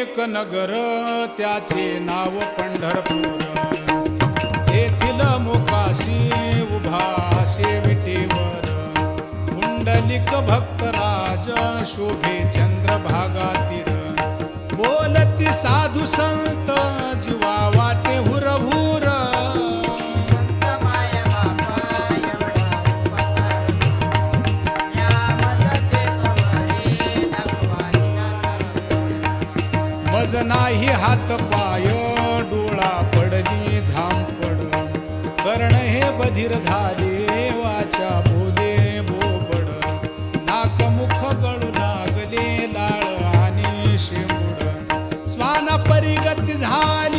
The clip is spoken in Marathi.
एक नगर त्याचे नाव पंढरपूर, येथील मोकाशी उभा विटेवर पुंडलिक भक्तराज शोभे चंद्रभागा तीर, बोलती साधू संत जीवा वाटे हुरहुर, मज नाही हात पाय डोळा पडली झांपड, कर्ण हे बधीर झाले वाचा बोले बोबड, नाक मुख गळू लागले लाळ आणि शेंबुड, स्वाना परिगती झाली